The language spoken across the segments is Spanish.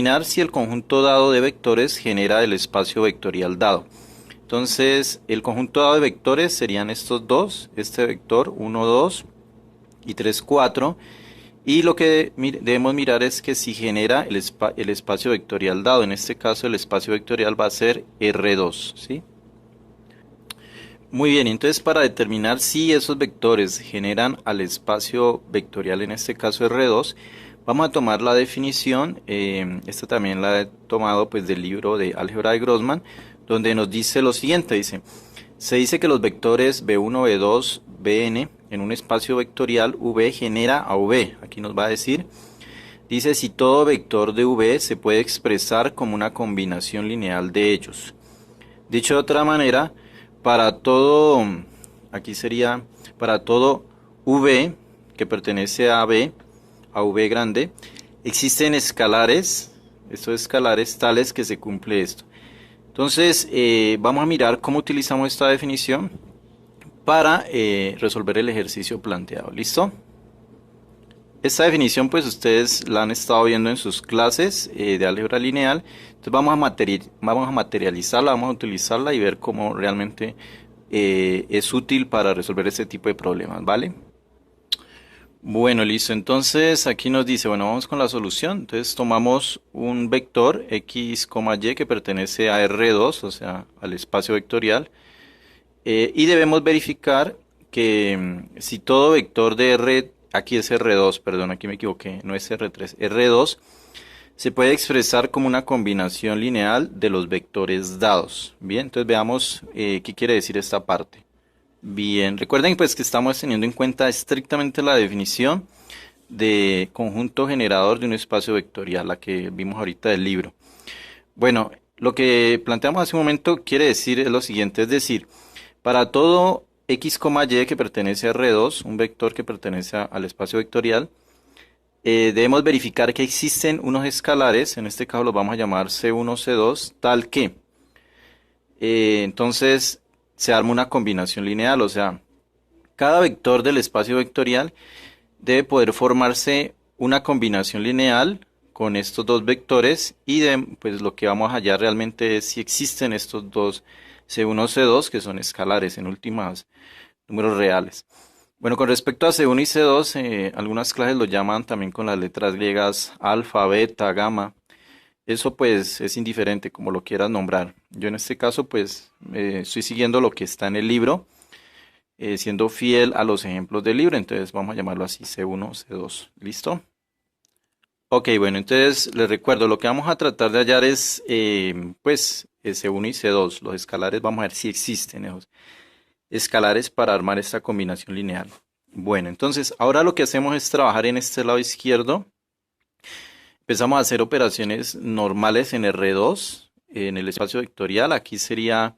Determinar si el conjunto dado de vectores genera el espacio vectorial dado. Entonces, el conjunto dado de vectores serían estos dos, este vector 1, 2 y 3, 4. Y lo que debemos mirar es que si genera el espacio vectorial dado. En este caso, el espacio vectorial va a ser R2, ¿sí? Muy bien, entonces para determinar si esos vectores generan al espacio vectorial, en este caso R2, vamos a tomar la definición, esta también la he tomado pues del libro de álgebra de Grossman, donde nos dice lo siguiente, se dice que los vectores B1, B2, Bn en un espacio vectorial V genera a V, aquí nos va a decir, dice si todo vector de V se puede expresar como una combinación lineal de ellos. Dicho de otra manera, para todo, aquí sería, para todo V que pertenece a V, a V grande, existen escalares, estos escalares tales que se cumple esto. Entonces, vamos a mirar cómo utilizamos esta definición para resolver el ejercicio planteado. ¿Listo? Esta definición pues ustedes la han estado viendo en sus clases de álgebra lineal. Entonces vamos a materializarla, vamos a utilizarla y ver cómo realmente es útil para resolver este tipo de problemas, ¿vale? Bueno, listo. Entonces aquí nos dice, bueno, vamos con la solución. Entonces tomamos un vector x, y que pertenece a R2, o sea, al espacio vectorial. Y debemos verificar que si todo vector de R, aquí es R2, perdón, aquí me equivoqué, no es R3, R2, se puede expresar como una combinación lineal de los vectores dados. Bien, entonces veamos qué quiere decir esta parte. Bien, recuerden pues que estamos teniendo en cuenta estrictamente la definición de conjunto generador de un espacio vectorial, la que vimos ahorita del libro. Bueno, lo que planteamos hace un momento quiere decir lo siguiente, es decir, para todo x, y que pertenece a R2, un vector que pertenece al espacio vectorial, debemos verificar que existen unos escalares, en este caso los vamos a llamar C1, C2, tal que entonces se arma una combinación lineal, o sea, cada vector del espacio vectorial debe poder formarse una combinación lineal con estos dos vectores y pues lo que vamos a hallar realmente es si existen estos dos C1, C2 que son escalares en últimas números reales. Bueno, con respecto a C1 y C2, algunas clases lo llaman también con las letras griegas alfa, beta, gamma. Eso pues es indiferente como lo quieras nombrar. Yo en este caso pues estoy siguiendo lo que está en el libro, siendo fiel a los ejemplos del libro, entonces vamos a llamarlo así C1, C2. ¿Listo? Ok, bueno, entonces les recuerdo, lo que vamos a tratar de hallar es pues C1 y C2. Los escalares, vamos a ver si existen esos escalares para armar esta combinación lineal. Bueno, entonces ahora lo que hacemos es trabajar en este lado izquierdo. Empezamos a hacer operaciones normales en R2, en el espacio vectorial. Aquí sería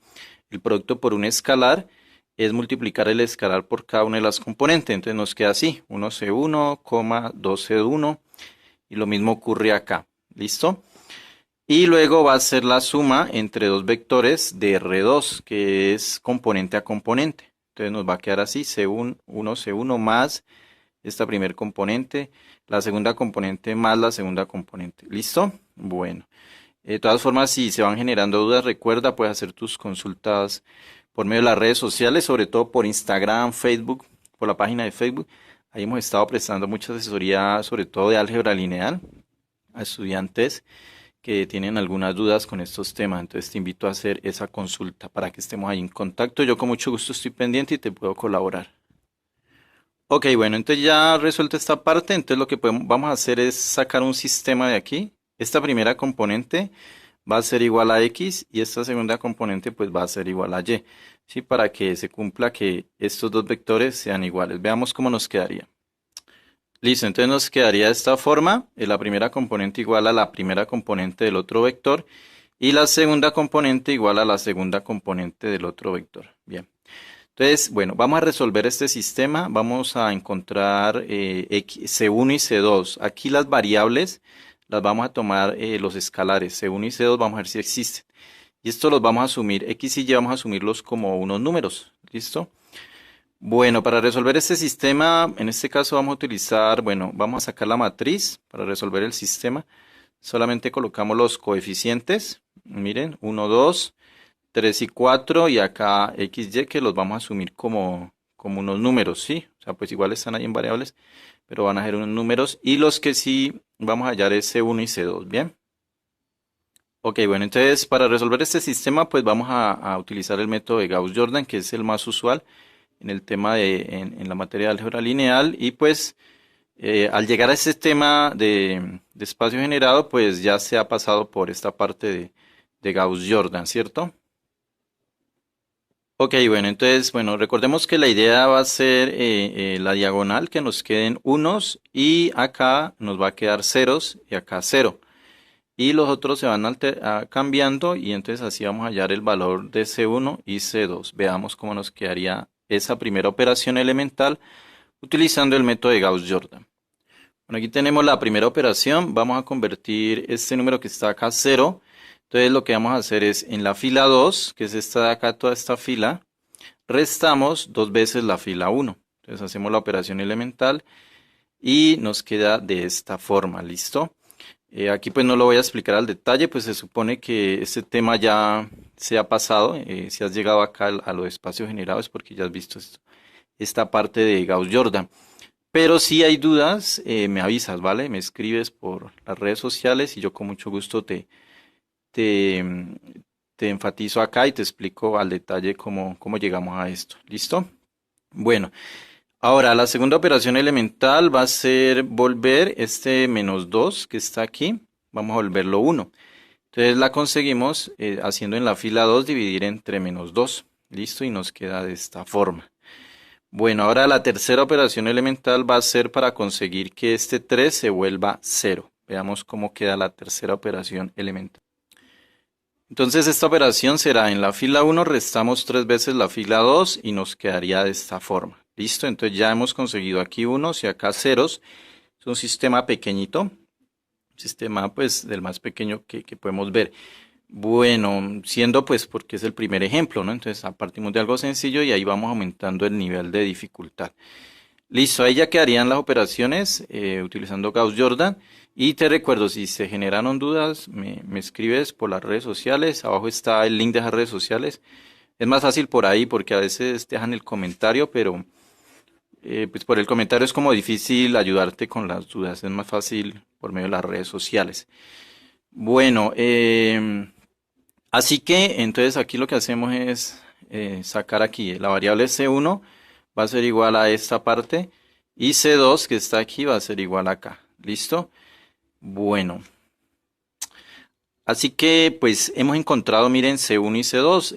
el producto por un escalar, es multiplicar el escalar por cada una de las componentes. Entonces nos queda así, 1C1, 2C1, y lo mismo ocurre acá. ¿Listo? Y luego va a ser la suma entre dos vectores de R2, que es componente a componente. Entonces nos va a quedar así, C1, 1C1 más esta primer componente, la segunda componente más la segunda componente. ¿Listo? Bueno, de todas formas, si se van generando dudas, recuerda, puedes hacer tus consultas por medio de las redes sociales, sobre todo por Instagram, Facebook, por la página de Facebook. Ahí hemos estado prestando mucha asesoría, sobre todo de álgebra lineal, a estudiantes que tienen algunas dudas con estos temas. Entonces te invito a hacer esa consulta para que estemos ahí en contacto. Yo con mucho gusto estoy pendiente y te puedo colaborar. Ok, bueno, entonces ya resuelto esta parte, entonces lo que vamos a hacer es sacar un sistema de aquí. Esta primera componente va a ser igual a X y esta segunda componente pues va a ser igual a Y, ¿sí? Para que se cumpla que estos dos vectores sean iguales. Veamos cómo nos quedaría. Listo, entonces nos quedaría de esta forma, la primera componente igual a la primera componente del otro vector y la segunda componente igual a la segunda componente del otro vector. Bien. Entonces, bueno, vamos a resolver este sistema, vamos a encontrar C1 y C2. Aquí las variables las vamos a tomar los escalares, C1 y C2, vamos a ver si existen. Y esto los vamos a asumir, X y Y vamos a asumirlos como unos números, ¿listo? Bueno, para resolver este sistema, en este caso vamos a utilizar, bueno, vamos a sacar la matriz para resolver el sistema. solamente colocamos los coeficientes. Miren, 1, 2, 3 y 4 y acá XY que los vamos a asumir como unos números, ¿sí? O sea, pues igual están ahí en variables, pero van a ser unos números. Y los que sí vamos a hallar es C1 y C2, ¿bien? Ok, bueno, entonces para resolver este sistema, pues vamos a utilizar el método de Gauss-Jordan, que es el más usual en el tema en la materia de álgebra lineal. Y pues al llegar a este tema de espacio generado, pues ya se ha pasado por esta parte de Gauss-Jordan, ¿cierto? Ok, bueno, entonces, bueno, recordemos que la idea va a ser la diagonal, que nos queden unos y acá nos va a quedar ceros y acá cero. Y los otros se van cambiando y entonces así vamos a hallar el valor de C1 y C2. Veamos cómo nos quedaría esa primera operación elemental utilizando el método de Gauss-Jordan. Bueno, aquí tenemos la primera operación. Vamos a convertir este número que está acá a 0. Entonces lo que vamos a hacer es en la fila 2, que es esta de acá, toda esta fila, restamos dos veces la fila 1. Entonces hacemos la operación elemental y nos queda de esta forma, ¿listo? Aquí pues no lo voy a explicar al detalle, pues se supone que este tema ya se ha pasado. Si has llegado acá a los espacios generados porque ya has visto esta parte de Gauss-Jordan. Pero si hay dudas, me avisas, ¿vale? Me escribes por las redes sociales y yo con mucho gusto te, mm, te enfatizo acá y te explico al detalle cómo llegamos a esto. ¿Listo? Bueno, ahora la segunda operación elemental va a ser volver este menos 2 que está aquí. Vamos a volverlo 1. Entonces la conseguimos haciendo en la fila 2 dividir entre menos 2. ¿Listo? Y nos queda de esta forma. Bueno, ahora la tercera operación elemental va a ser para conseguir que este 3 se vuelva 0. Veamos cómo queda la tercera operación elemental. Entonces esta operación será en la fila 1 restamos 3 veces la fila 2 y nos quedaría de esta forma. ¿Listo? Entonces ya hemos conseguido aquí unos y acá ceros. Es un sistema pequeñito. Un sistema pues del más pequeño que podemos ver. Bueno, siendo pues porque es el primer ejemplo, ¿no? Entonces partimos de algo sencillo y ahí vamos aumentando el nivel de dificultad. Listo, ahí ya quedarían las operaciones utilizando Gauss-Jordan. Y te recuerdo, si se generaron dudas, me escribes por las redes sociales. Abajo está el link de las redes sociales. Es más fácil por ahí porque a veces te dejan el comentario, pero pues por el comentario es como difícil ayudarte con las dudas. Es más fácil por medio de las redes sociales. Bueno, así que entonces aquí lo que hacemos es sacar aquí la variable C1 va a ser igual a esta parte y C2 que está aquí va a ser igual acá. ¿Listo? Bueno, así que pues hemos encontrado, miren, C1 y C2.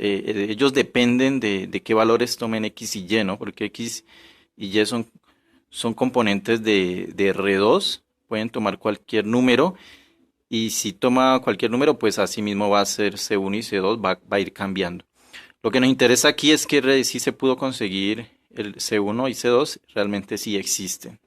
Ellos dependen de qué valores tomen X y Y, ¿no? Porque X y Y son componentes de R2, pueden tomar cualquier número. Y si toma cualquier número, pues así mismo va a ser C1 y C2, va a ir cambiando. Lo que nos interesa aquí es que sí se pudo conseguir el C1 y C2, realmente sí existen.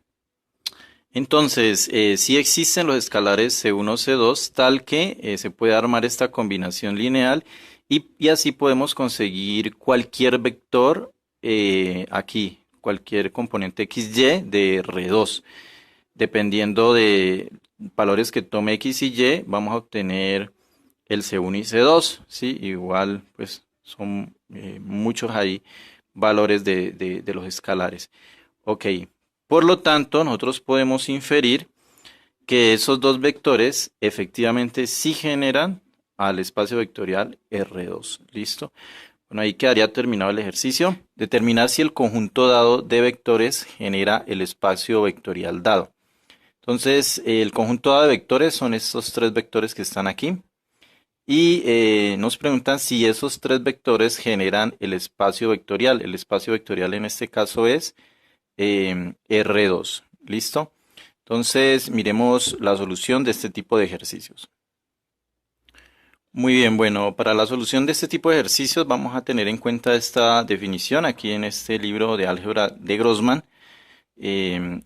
Entonces, sí existen los escalares C1, C2, tal que se puede armar esta combinación lineal y así podemos conseguir cualquier vector aquí, cualquier componente XY de R2. Dependiendo de valores que tome X y Y, vamos a obtener el C1 y C2, ¿sí? Igual, pues son muchos ahí valores de los escalares. Ok, por lo tanto, nosotros podemos inferir que esos dos vectores efectivamente sí generan al espacio vectorial R2. ¿Listo? Bueno, ahí quedaría terminado el ejercicio. Determinar si el conjunto dado de vectores genera el espacio vectorial dado. Entonces, el conjunto dado de vectores son estos tres vectores que están aquí. Y nos preguntan si esos tres vectores generan el espacio vectorial. El espacio vectorial en este caso es R2. ¿Listo? Entonces, miremos la solución de este tipo de ejercicios. Muy bien, bueno, para la solución de este tipo de ejercicios vamos a tener en cuenta esta definición aquí en este libro de álgebra de Grossman.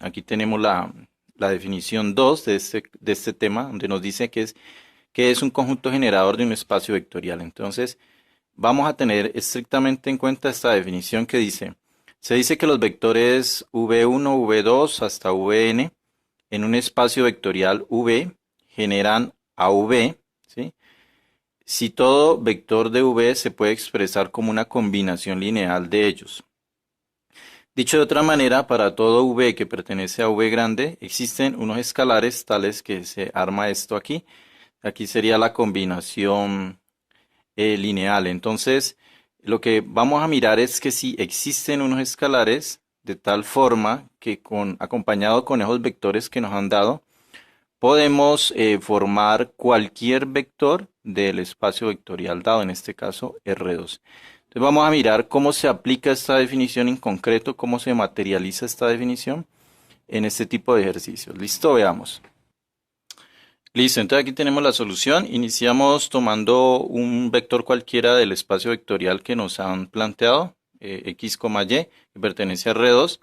Aquí tenemos la definición 2 de este tema, donde nos dice que es un conjunto generador de un espacio vectorial. Entonces, vamos a tener estrictamente en cuenta esta definición que se dice que los vectores v1, v2 hasta vn en un espacio vectorial v generan a v, ¿sí? Si todo vector de v se puede expresar como una combinación lineal de ellos. Dicho de otra manera, para todo v que pertenece a v grande, existen unos escalares tales que se arma esto aquí. Aquí sería la combinación lineal. Entonces, lo que vamos a mirar es que si existen unos escalares de tal forma que acompañado con esos vectores que nos han dado, podemos formar cualquier vector del espacio vectorial dado, en este caso R2. Entonces vamos a mirar cómo se aplica esta definición en concreto, cómo se materializa esta definición en este tipo de ejercicios. ¿Listo? Veamos. Listo, entonces aquí tenemos la solución. Iniciamos tomando un vector cualquiera del espacio vectorial que nos han planteado, x, y, que pertenece a R2.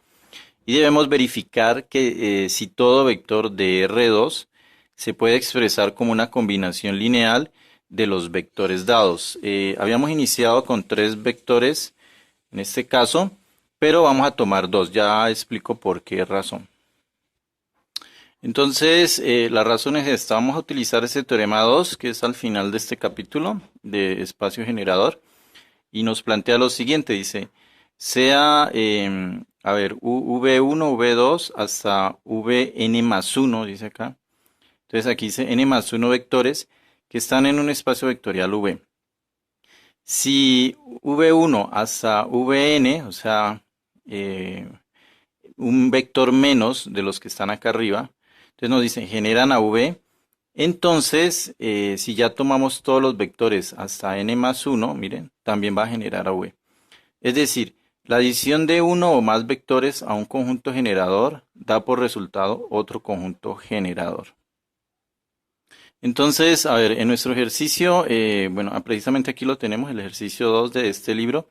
Y debemos verificar que si todo vector de R2 se puede expresar como una combinación lineal de los vectores dados. Habíamos iniciado con 3 vectores en este caso, pero vamos a tomar 2. Ya explico por qué razón. Entonces, la razón es esta. Vamos a utilizar ese teorema 2, que es al final de este capítulo de espacio generador. Y nos plantea lo siguiente, dice, sea, a ver, V1, V2 hasta Vn más 1, dice acá. Entonces aquí dice n más 1 vectores que están en un espacio vectorial V. Si V1 hasta Vn, o sea, un vector menos de los que están acá arriba, entonces nos dice generan a V. Entonces, si ya tomamos todos los vectores hasta n más 1, miren, también va a generar a V. Es decir, la adición de uno o más vectores a un conjunto generador da por resultado otro conjunto generador. Entonces, a ver, en nuestro ejercicio, bueno, precisamente aquí lo tenemos, el ejercicio 2 de este libro.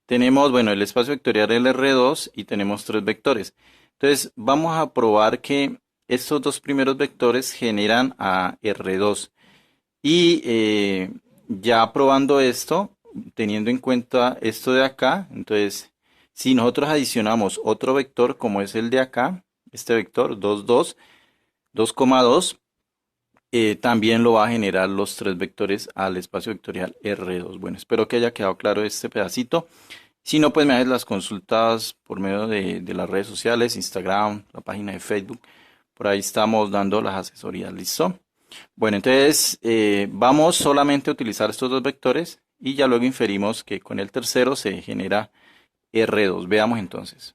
Tenemos, bueno, el espacio vectorial LR2 y tenemos 3 vectores. Entonces, vamos a probar que estos 2 primeros vectores generan a R2. Y ya probando esto, teniendo en cuenta esto de acá, entonces, si nosotros adicionamos otro vector como es el de acá, este vector 2, 2, 2,2, también lo va a generar los 3 vectores al espacio vectorial R2. Bueno, espero que haya quedado claro este pedacito. Si no, pues me haces las consultas por medio de las redes sociales, Instagram, la página de Facebook. Por ahí estamos dando las asesorías. ¿Listo? Bueno, entonces vamos solamente a utilizar estos 2 vectores y ya luego inferimos que con el tercero se genera R2. Veamos entonces.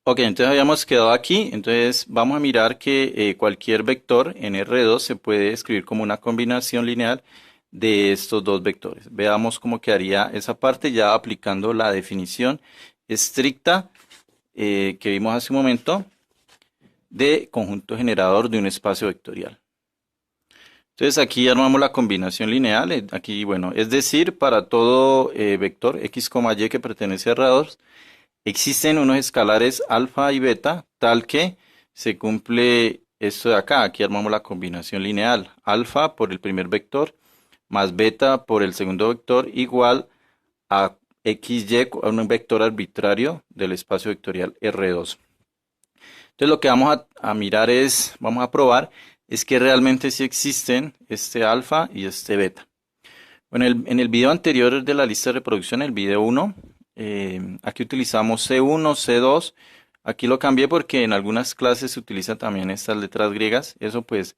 Ok, entonces habíamos quedado aquí. Entonces vamos a mirar que cualquier vector en R2 se puede escribir como una combinación lineal de estos 2 vectores. Veamos cómo quedaría esa parte ya aplicando la definición estricta que vimos hace un momento de conjunto generador de un espacio vectorial. Entonces aquí armamos la combinación lineal. Aquí, bueno, es decir, para todo vector x, y que pertenece a R2, existen unos escalares alfa y beta, tal que se cumple esto de acá. Aquí armamos la combinación lineal. Alfa por el primer vector más beta por el segundo vector igual a xy, a un vector arbitrario del espacio vectorial R2. Entonces lo que vamos a mirar es, vamos a probar, es que realmente sí existen este alfa y este beta. Bueno, en el video anterior de la lista de reproducción, el video 1, aquí utilizamos C1, C2. Aquí lo cambié porque en algunas clases se utilizan también estas letras griegas. Eso pues,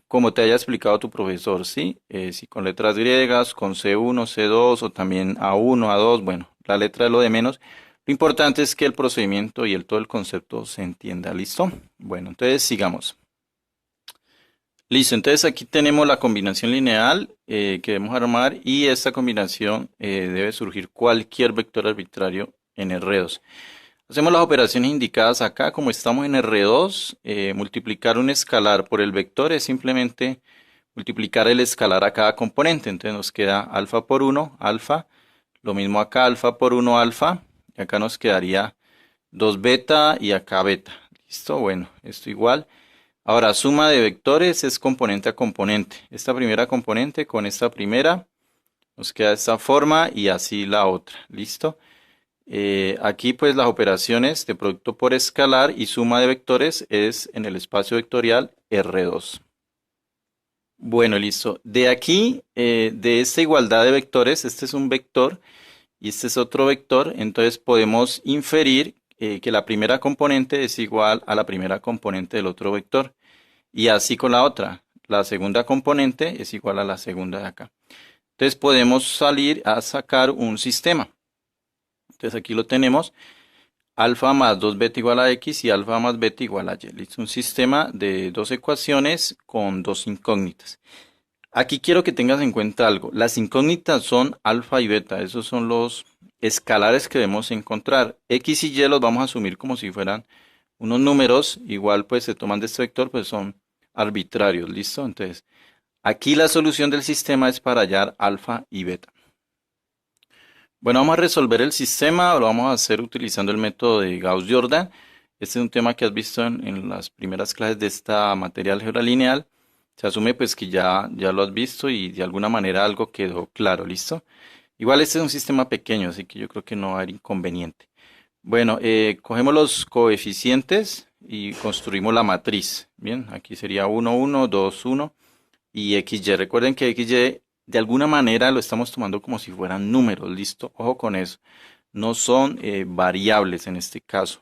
como te haya explicado tu profesor, ¿sí? Si con letras griegas, con C1, C2 o también A1, A2, bueno, la letra es lo de menos. Lo importante es que el procedimiento y todo el concepto se entienda. ¿Listo? Bueno, entonces sigamos. Listo, entonces aquí tenemos la combinación lineal que debemos armar y esta combinación debe surgir cualquier vector arbitrario en R2. Hacemos las operaciones indicadas acá, como estamos en R2, multiplicar un escalar por el vector es simplemente multiplicar el escalar a cada componente. Entonces nos queda alfa por 1, alfa, lo mismo acá, alfa por 1, alfa, y acá nos quedaría 2 beta y acá beta. ¿Listo? Bueno, esto igual. Ahora, suma de vectores es componente a componente. Esta primera componente con esta primera nos queda de esta forma y así la otra. ¿Listo? Aquí pues las operaciones de producto por escalar y suma de vectores es en el espacio vectorial R2. Bueno, listo. De aquí, de esta igualdad de vectores, este es un vector y este es otro vector, entonces podemos inferir que la primera componente es igual a la primera componente del otro vector. Y así con la otra. La segunda componente es igual a la segunda de acá. Entonces podemos salir a sacar un sistema. Entonces aquí lo tenemos. Alfa más 2 beta igual a x y alfa más beta igual a y. Listo. Un sistema de dos ecuaciones con dos incógnitas. Aquí quiero que tengas en cuenta algo. Las incógnitas son alfa y beta. Esos son los escalares que debemos encontrar. X y y los vamos a asumir como si fueran unos números. Igual pues se toman de este vector, pues son arbitrarios. ¿Listo? Entonces, aquí la solución del sistema es para hallar alfa y beta. Bueno, vamos a resolver el sistema. Lo vamos a hacer utilizando el método de Gauss-Jordan. Este es un tema que has visto en las primeras clases de esta materia álgebra lineal. Se asume pues que ya lo has visto y de alguna manera algo quedó claro, ¿listo? Igual este es un sistema pequeño, así que yo creo que no va a haber inconveniente. Bueno, cogemos los coeficientes y construimos la matriz. Bien, aquí sería 1, 1, 2, 1 y XY. Recuerden que XY de alguna manera lo estamos tomando como si fueran números, ¿listo? Ojo con eso. No son variables en este caso.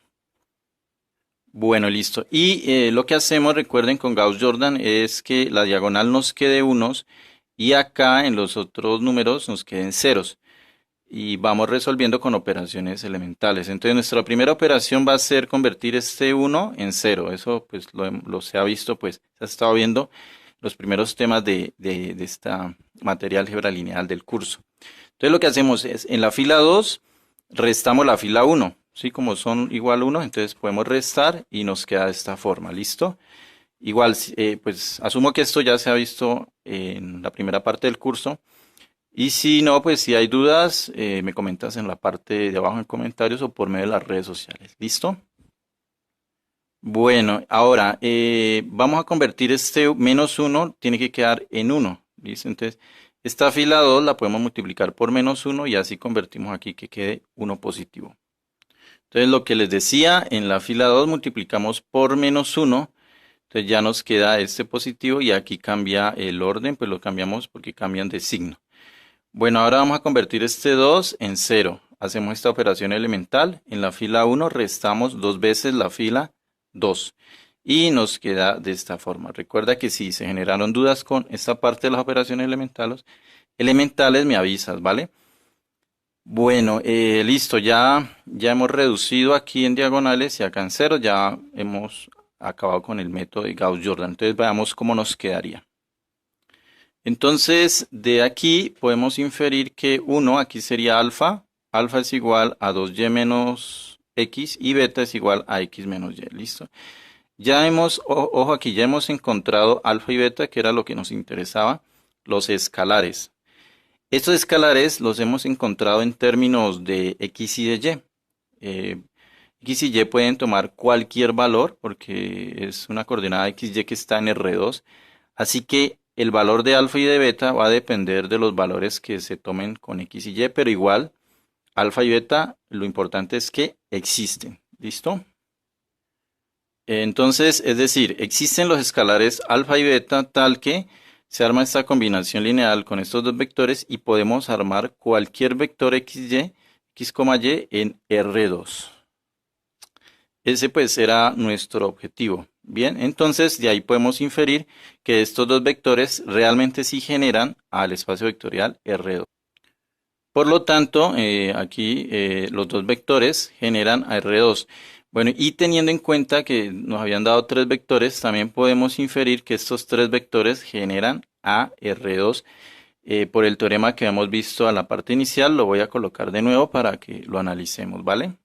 Bueno, listo. Y lo que hacemos, recuerden, con Gauss-Jordan es que la diagonal nos quede unos y acá en los otros números nos queden ceros. Y vamos resolviendo con operaciones elementales. Entonces nuestra primera operación va a ser convertir este uno en cero. Eso pues lo se ha visto, pues se ha estado viendo los primeros temas de esta materia álgebra lineal del curso. Entonces lo que hacemos es, en la fila 2 restamos la fila 1. ¿Sí? Como son igual 1, entonces podemos restar y nos queda de esta forma. ¿Listo? Igual, pues asumo que esto ya se ha visto en la primera parte del curso. Y si no, pues si hay dudas, me comentas en la parte de abajo en comentarios o por medio de las redes sociales. ¿Listo? Bueno, ahora vamos a convertir este menos uno, tiene que quedar en uno. ¿Listo? Entonces, esta fila 2 la podemos multiplicar por menos uno y así convertimos aquí que quede uno positivo. Entonces, lo que les decía, en la fila 2 multiplicamos por menos uno. Entonces ya nos queda este positivo y aquí cambia el orden, pues lo cambiamos porque cambian de signo. Bueno, ahora vamos a convertir este 2 en cero. Hacemos esta operación elemental. En la fila 1 restamos dos veces la fila 2. Y nos queda de esta forma. Recuerda que si se generaron dudas con esta parte de las operaciones elementales me avisas, ¿vale? Bueno, listo. Ya hemos reducido aquí en diagonales y acá en cero. Ya hemos acabado con el método de Gauss-Jordan. Entonces veamos cómo nos quedaría. Entonces, de aquí podemos inferir que 1 aquí sería alfa. Alfa es igual a 2y menos x y beta es igual a x menos y. ¿Listo? Ya hemos, ojo aquí, ya hemos encontrado alfa y beta, que era lo que nos interesaba, los escalares. Estos escalares los hemos encontrado en términos de x y de y. X y y pueden tomar cualquier valor porque es una coordenada x y que está en R2. Así que el valor de alfa y de beta va a depender de los valores que se tomen con x y y, pero igual alfa y beta lo importante es que existen. ¿Listo? Entonces, es decir, existen los escalares alfa y beta tal que se arma esta combinación lineal con estos dos vectores y podemos armar cualquier vector xy, x, y en R2. Ese pues era nuestro objetivo. Bien, entonces de ahí podemos inferir que estos dos vectores realmente sí generan al espacio vectorial R2. Por lo tanto, aquí los dos vectores generan a R2. Bueno, y teniendo en cuenta que nos habían dado tres vectores, también podemos inferir que estos tres vectores generan a R2 por el teorema que hemos visto a la parte inicial. Lo voy a colocar de nuevo para que lo analicemos, ¿vale?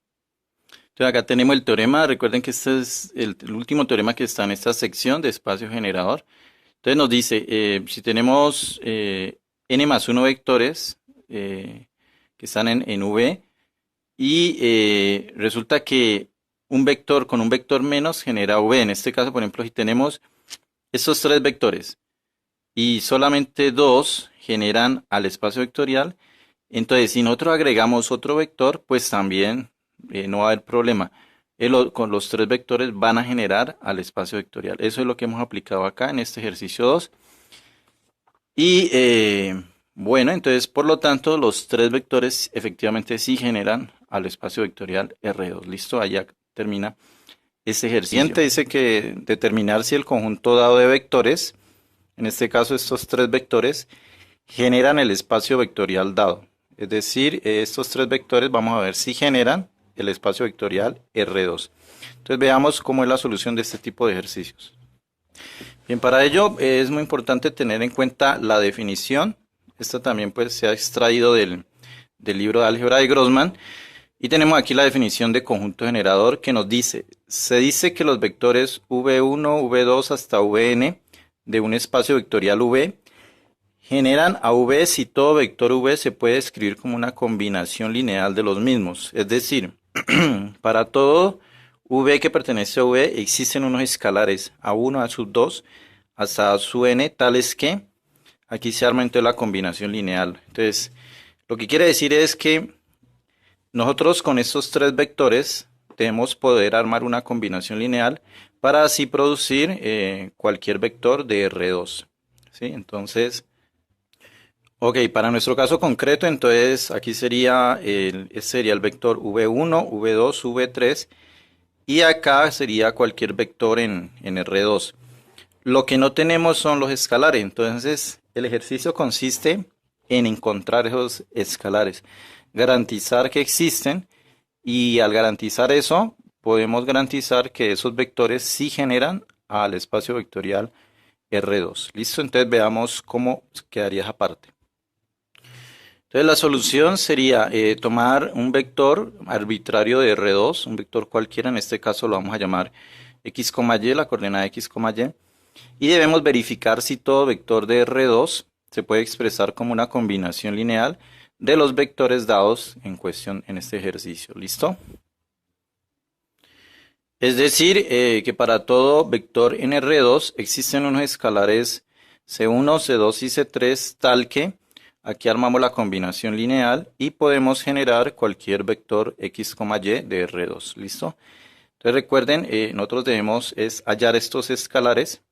Entonces acá tenemos el teorema. Recuerden que este es el último teorema que está en esta sección de espacio generador. Entonces nos dice, si tenemos n más 1 vectores que están en V y resulta que un vector con un vector menos genera V. En este caso, por ejemplo, si tenemos estos tres vectores y solamente dos generan al espacio vectorial, entonces si nosotros agregamos otro vector, pues también no va a haber problema. Con los tres vectores van a generar al espacio vectorial. Eso es lo que hemos aplicado acá en este ejercicio 2. Y bueno, entonces por lo tanto los tres vectores efectivamente sí generan al espacio vectorial R2. Listo, allá termina este ejercicio. Siguiente dice que determinar si el conjunto dado de vectores, en este caso estos tres vectores, generan el espacio vectorial dado. Es decir, estos tres vectores vamos a ver si generan el espacio vectorial R2. Entonces veamos cómo es la solución de este tipo de ejercicios. Bien, para ello es muy importante tener en cuenta la definición. Esta también pues se ha extraído del libro de álgebra de Grossman. Y tenemos aquí la definición de conjunto generador que nos dice, se dice que los vectores v1, v2 hasta vn de un espacio vectorial v generan a v si todo vector v se puede escribir como una combinación lineal de los mismos. Es decir, para todo v que pertenece a v existen unos escalares a1, a sub 2 hasta a sub n tales que aquí se arma entonces la combinación lineal. Entonces, lo que quiere decir es que nosotros con estos tres vectores debemos poder armar una combinación lineal para así producir cualquier vector de R2. ¿Sí? Entonces, ok, para nuestro caso concreto, entonces aquí sería el vector v1, v2, v3 y acá sería cualquier vector en R2. Lo que no tenemos son los escalares, entonces el ejercicio consiste en encontrar esos escalares, garantizar que existen y al garantizar eso podemos garantizar que esos vectores sí generan al espacio vectorial R2. ¿Listo? Entonces veamos cómo quedaría esa parte. Entonces la solución sería tomar un vector arbitrario de R2, un vector cualquiera, en este caso lo vamos a llamar x, y, la coordenada x, y, y debemos verificar si todo vector de R2 se puede expresar como una combinación lineal de los vectores dados en cuestión en este ejercicio. ¿Listo? Es decir, que para todo vector en R2 existen unos escalares C1, C2 y C3 tal que aquí armamos la combinación lineal y podemos generar cualquier vector x, y de R2. ¿Listo? Entonces recuerden, nosotros debemos es hallar estos escalares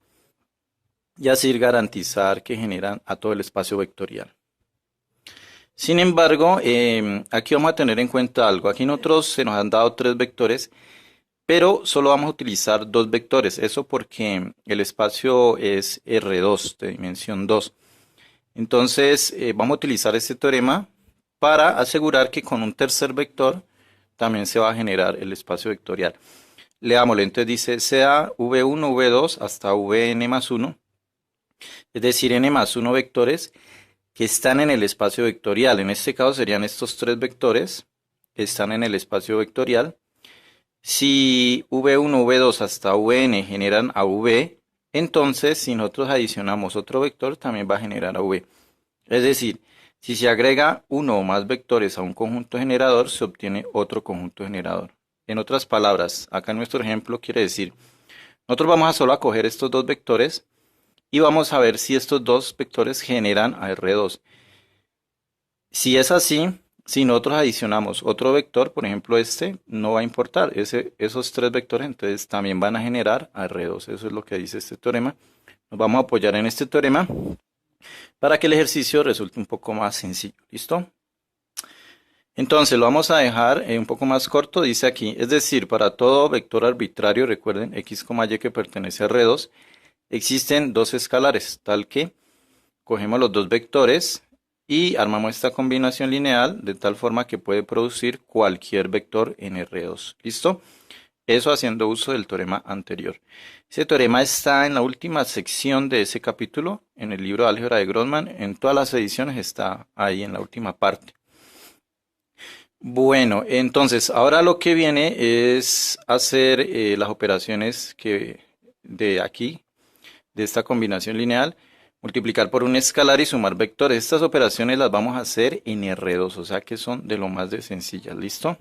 y así garantizar que generan a todo el espacio vectorial. Sin embargo, aquí vamos a tener en cuenta algo. Aquí nosotros se nos han dado tres vectores, pero solo vamos a utilizar dos vectores. Eso porque el espacio es R2, de dimensión 2. Entonces, vamos a utilizar este teorema para asegurar que con un tercer vector también se va a generar el espacio vectorial. Leámoslo, entonces dice sea v1, v2 hasta vn más 1, es decir, n más 1 vectores que están en el espacio vectorial. En este caso serían estos tres vectores que están en el espacio vectorial. Si v1, v2 hasta vn generan a v, entonces si nosotros adicionamos otro vector también va a generar a v. Es decir, si se agrega uno o más vectores a un conjunto generador, se obtiene otro conjunto generador. En otras palabras, acá en nuestro ejemplo quiere decir, nosotros vamos a solo a coger estos dos vectores y vamos a ver si estos dos vectores generan a R2. Si es así, si nosotros adicionamos otro vector, por ejemplo este, no va a importar. Esos tres vectores entonces también van a generar a R2. Eso es lo que dice este teorema. Nos vamos a apoyar en este teorema para que el ejercicio resulte un poco más sencillo. ¿Listo? Entonces lo vamos a dejar un poco más corto, dice aquí, es decir, para todo vector arbitrario, recuerden, x, y que pertenece a R2, existen dos escalares, tal que cogemos los dos vectores y armamos esta combinación lineal de tal forma que puede producir cualquier vector en R2. ¿Listo? Eso haciendo uso del teorema anterior. Ese teorema está en la última sección de ese capítulo, en el libro de álgebra de Grossman. En todas las ediciones está ahí en la última parte. Bueno, entonces ahora lo que viene es hacer las operaciones de aquí, de esta combinación lineal, multiplicar por un escalar y sumar vectores. Estas operaciones las vamos a hacer en R2, o sea que son de lo más de sencillas. ¿Listo?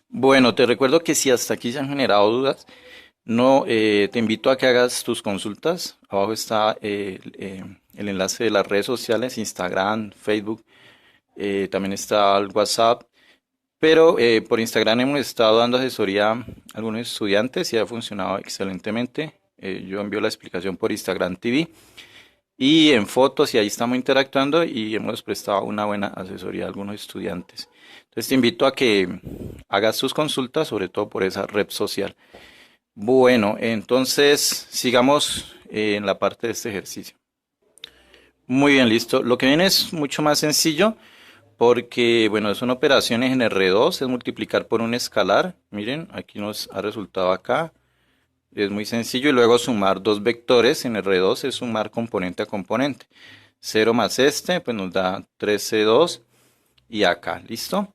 Bueno, te recuerdo que si hasta aquí se han generado dudas, no, te invito a que hagas tus consultas. Abajo está el enlace de las redes sociales, Instagram, Facebook, también está el WhatsApp. Pero por Instagram hemos estado dando asesoría a algunos estudiantes y ha funcionado excelentemente. Yo envío la explicación por Instagram TV. y en fotos, y ahí estamos interactuando y hemos prestado una buena asesoría a algunos estudiantes. Entonces te invito a que hagas tus consultas, sobre todo por esa red social. Bueno, entonces sigamos en la parte de este ejercicio. Muy bien, listo. Lo que viene es mucho más sencillo porque, bueno, son operaciones en R2, es multiplicar por un escalar. Miren, aquí nos ha resultado acá. Es muy sencillo. Y luego sumar dos vectores en R2 es sumar componente a componente. 0 más este, pues nos da 3C2 y acá, ¿listo?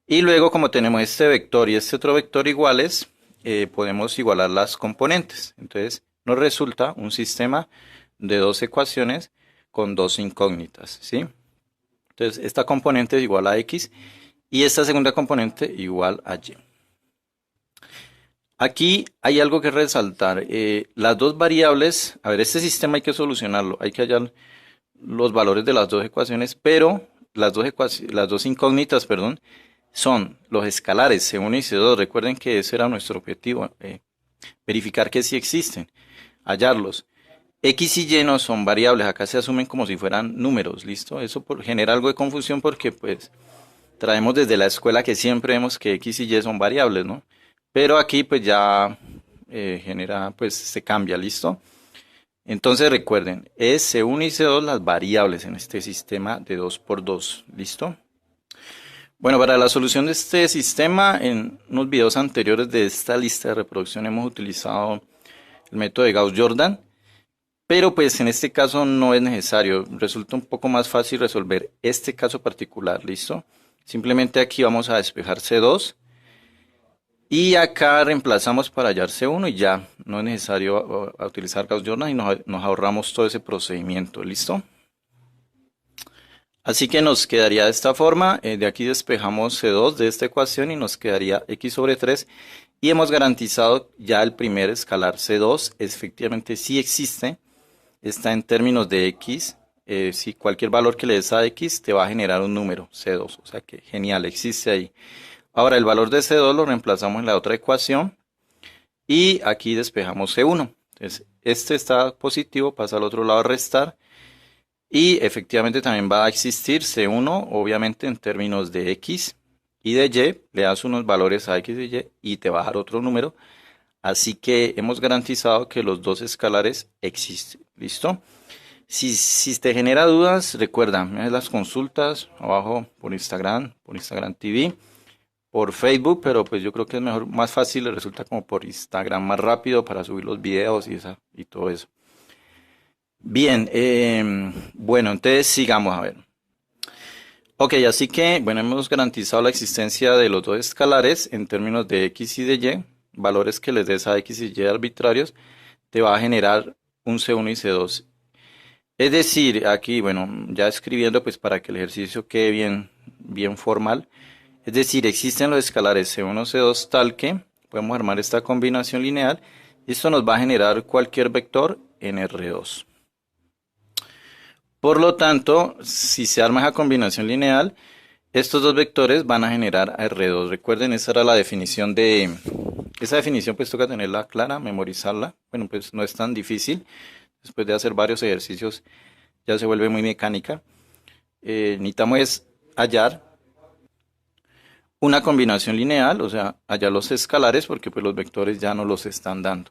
Y luego como tenemos este vector y este otro vector iguales, podemos igualar las componentes. Entonces nos resulta un sistema de dos ecuaciones con dos incógnitas, ¿sí? Entonces esta componente es igual a x y esta segunda componente igual a y. Aquí hay algo que resaltar. Las dos variables, a ver, este sistema hay que solucionarlo, hay que hallar los valores de las dos ecuaciones, pero las dos incógnitas, perdón, son los escalares C1 y C2. Recuerden que ese era nuestro objetivo, verificar que sí existen, hallarlos. X y Y no son variables, acá se asumen como si fueran números, ¿listo? Eso genera algo de confusión porque pues traemos desde la escuela que siempre vemos que X y Y son variables, ¿no? Pero aquí pues ya genera, pues se cambia, ¿listo? Entonces recuerden, es C1 y C2 las variables en este sistema de 2 por 2, ¿listo? Bueno, para la solución de este sistema, en unos videos anteriores de esta lista de reproducción hemos utilizado el método de Gauss-Jordan, pero pues en este caso no es necesario, resulta un poco más fácil resolver este caso particular, ¿listo? Simplemente aquí vamos a despejar C2 y acá reemplazamos para hallar C1 y ya, no es necesario utilizar Gauss-Jordan y nos ahorramos todo ese procedimiento, ¿listo? Así que nos quedaría de esta forma, de aquí despejamos C2 de esta ecuación y nos quedaría x sobre 3 y hemos garantizado ya el primer escalar C2, efectivamente sí existe, está en términos de x, si cualquier valor que le des a x te va a generar un número C2, o sea que genial, existe ahí. Ahora el valor de C2 lo reemplazamos en la otra ecuación y aquí despejamos C1, entonces este está positivo, pasa al otro lado a restar. Y efectivamente también va a existir C1, obviamente en términos de X y de Y, le das unos valores a X y Y y te va a dar otro número. Así que hemos garantizado que los dos escalares existen. ¿Listo? Si te genera dudas, recuerda, me das las consultas abajo por Instagram TV, por Facebook, pero pues yo creo que es mejor, más fácil, le resulta como por Instagram más rápido para subir los videos y todo eso. Bien, bueno, entonces sigamos a ver. Ok, así que, bueno, hemos garantizado la existencia de los dos escalares en términos de x y de y, valores que les des a x y y arbitrarios, te va a generar un C1 y C2. Es decir, aquí, bueno, ya escribiendo pues para que el ejercicio quede bien formal, es decir, existen los escalares C1, C2 tal que podemos armar esta combinación lineal y esto nos va a generar cualquier vector en R2. Por lo tanto, si se arma esa combinación lineal, estos dos vectores van a generar a R2. Recuerden, esa era la definición de... Esa definición pues toca tenerla clara, memorizarla. Bueno, pues no es tan difícil. Después de hacer varios ejercicios ya se vuelve muy mecánica. Necesitamos es hallar una combinación lineal, o sea, hallar los escalares porque pues los vectores ya no los están dando.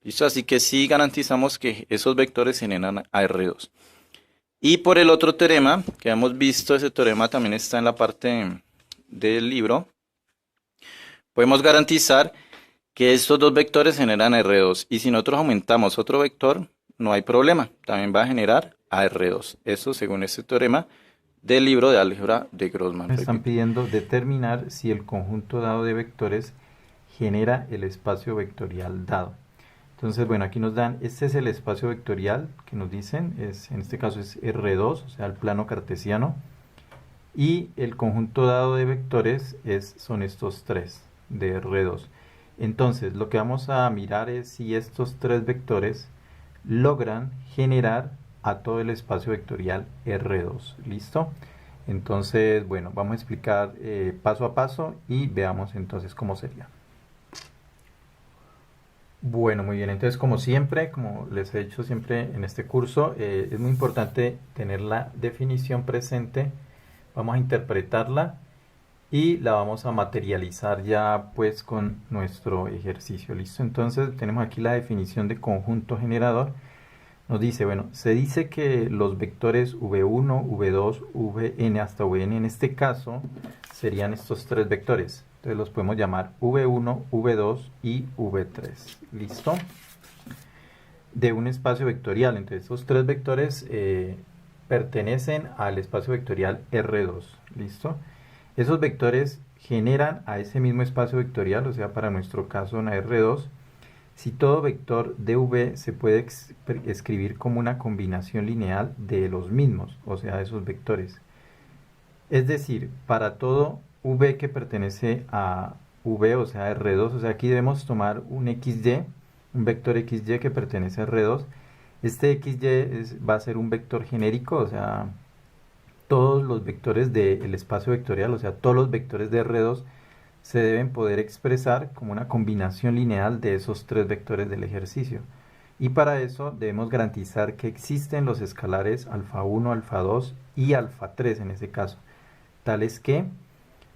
¿Listo? Así que sí garantizamos que esos vectores generan a R2. Y por el otro teorema que hemos visto, ese teorema también está en la parte del libro, podemos garantizar que estos dos vectores generan R2 y si nosotros aumentamos otro vector, no hay problema, también va a generar a R2. Eso según este teorema del libro de álgebra de Grossman. Me están pidiendo determinar si el conjunto dado de vectores genera el espacio vectorial dado. Entonces, bueno, aquí nos dan, este es el espacio vectorial que nos dicen, en este caso es R2, o sea, el plano cartesiano, y el conjunto dado de vectores son estos tres de R2. Entonces, lo que vamos a mirar es si estos tres vectores logran generar a todo el espacio vectorial R2. ¿Listo? Entonces, bueno, vamos a explicar paso a paso y veamos entonces cómo sería. Bueno, muy bien. Entonces, como siempre, como les he dicho siempre en este curso, es muy importante tener la definición presente. Vamos a interpretarla y la vamos a materializar ya pues con nuestro ejercicio. ¿Listo? Entonces, tenemos aquí la definición de conjunto generador. Nos dice, bueno, se dice que los vectores v1, v2, vn hasta vn en este caso serían estos tres vectores. Entonces los podemos llamar v1, v2 y v3. ¿Listo? De un espacio vectorial. Entonces estos tres vectores pertenecen al espacio vectorial R2. ¿Listo? Esos vectores generan a ese mismo espacio vectorial, o sea, para nuestro caso una R2, si todo vector de v se puede escribir como una combinación lineal de los mismos, o sea, de esos vectores. Es decir, para todo v que pertenece a v, o sea, R2, o sea, aquí debemos tomar un xy, un vector xy que pertenece a R2. Este xy va a ser un vector genérico, o sea, todos los vectores del espacio vectorial, o sea, todos los vectores de R2 se deben poder expresar como una combinación lineal de esos tres vectores del ejercicio. Y para eso debemos garantizar que existen los escalares alfa 1, alfa 2 y alfa 3 en ese caso, tales que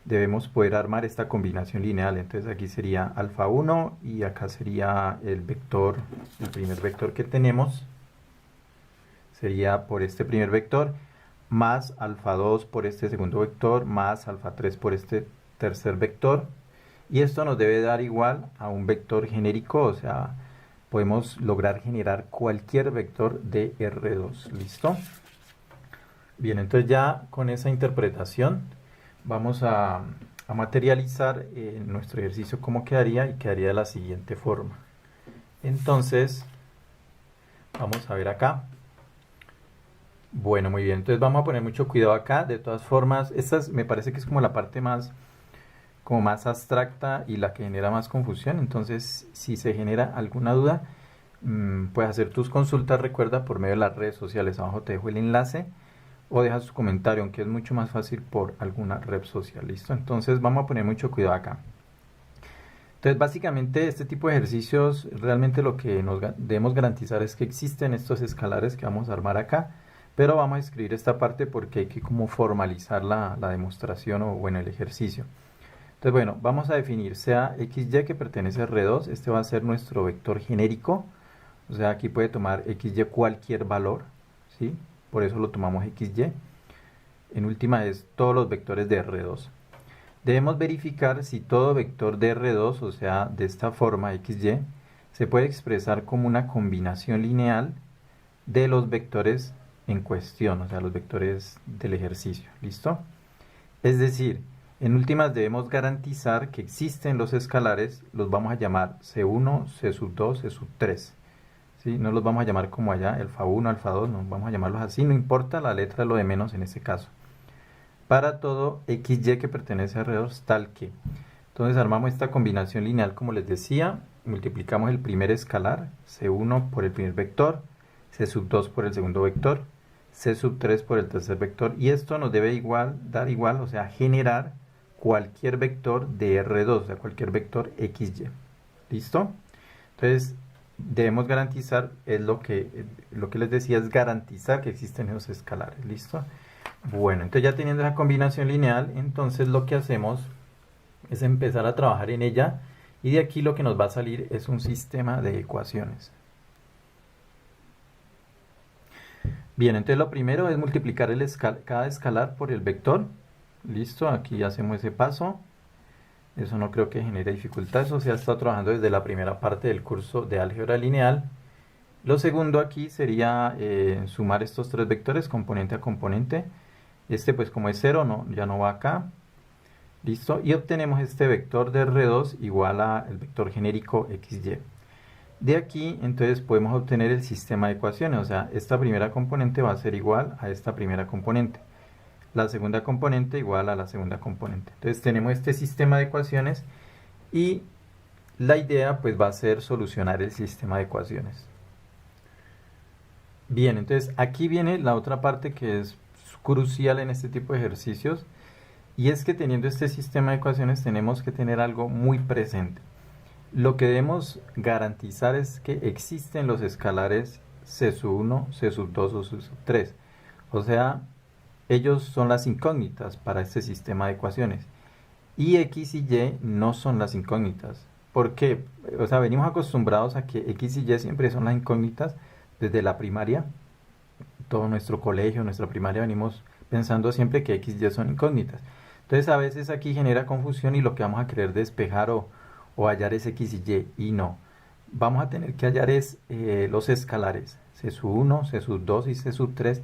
debemos poder armar esta combinación lineal. Entonces aquí sería alfa 1 y acá sería el vector, el primer vector que tenemos, sería por este primer vector, más alfa 2 por este segundo vector, más alfa 3 por este tercer vector, y esto nos debe dar igual a un vector genérico, o sea, podemos lograr generar cualquier vector de R2. ¿Listo? Bien, entonces ya con esa interpretación vamos a materializar nuestro ejercicio cómo quedaría, y quedaría de la siguiente forma. Entonces, vamos a ver acá. Bueno, muy bien, entonces vamos a poner mucho cuidado acá. De todas formas, esta me parece que es como la parte más abstracta y la que genera más confusión. Entonces, si se genera alguna duda, puedes hacer tus consultas, recuerda, por medio de las redes sociales. Abajo te dejo el enlace, o dejas tu comentario, aunque es mucho más fácil por alguna red social. ¿Listo? Entonces vamos a poner mucho cuidado acá. Entonces, básicamente, este tipo de ejercicios, realmente lo que debemos garantizar es que existen estos escalares que vamos a armar acá, pero vamos a escribir esta parte porque hay que como formalizar la demostración o bueno, el ejercicio. Entonces, bueno, vamos a definir sea xy que pertenece a R2, este va a ser nuestro vector genérico, o sea, aquí puede tomar xy cualquier valor, ¿sí? Por eso lo tomamos xy. En última es todos los vectores de R2. Debemos verificar si todo vector de R2, o sea, de esta forma xy, se puede expresar como una combinación lineal de los vectores en cuestión, o sea, los vectores del ejercicio. ¿Listo? Es decir, en últimas debemos garantizar que existen los escalares, los vamos a llamar C1, C2, C3. ¿Sí? No los vamos a llamar como allá, alfa 1, alfa 2, no, vamos a llamarlos así, no importa la letra, lo de menos en este caso. Para todo xy que pertenece a R2 tal que. Entonces armamos esta combinación lineal como les decía, multiplicamos el primer escalar, C1 por el primer vector, C2 por el segundo vector, C3 por el tercer vector, y esto nos debe dar igual, o sea, generar cualquier vector de R2, o sea, cualquier vector xy. ¿Listo? Entonces, debemos garantizar, es lo que les decía, es garantizar que existen esos escalares. ¿Listo? Bueno, entonces ya teniendo esa combinación lineal, entonces lo que hacemos es empezar a trabajar en ella, y de aquí lo que nos va a salir es un sistema de ecuaciones. Bien, entonces lo primero es multiplicar cada escalar por el vector. Listo, aquí hacemos ese paso. Eso no creo que genere dificultad, eso se ha estado trabajando desde la primera parte del curso de álgebra lineal. Lo segundo aquí sería sumar estos tres vectores componente a componente. Este pues como es 0, no, ya no va acá. Listo, y obtenemos este vector de R2 igual al vector genérico xy. De aquí entonces podemos obtener el sistema de ecuaciones, o sea, esta primera componente va a ser igual a esta primera componente, la segunda componente igual a la segunda componente. Entonces tenemos este sistema de ecuaciones, y la idea pues va a ser solucionar el sistema de ecuaciones. Bien, entonces aquí viene la otra parte que es crucial en este tipo de ejercicios, y es que teniendo este sistema de ecuaciones tenemos que tener algo muy presente. Lo que debemos garantizar es que existen los escalares C sub 1, C sub 2 o C sub 3. O sea, ellos son las incógnitas para este sistema de ecuaciones. Y X y Y no son las incógnitas. ¿Por qué? O sea, venimos acostumbrados a que X y Y siempre son las incógnitas desde la primaria. Todo nuestro colegio, nuestra primaria, venimos pensando siempre que X y Y son incógnitas. Entonces a veces aquí genera confusión y lo que vamos a querer despejar o hallar es X y Y no. Vamos a tener que hallar es los escalares C sub 1, C sub 2 y C sub 3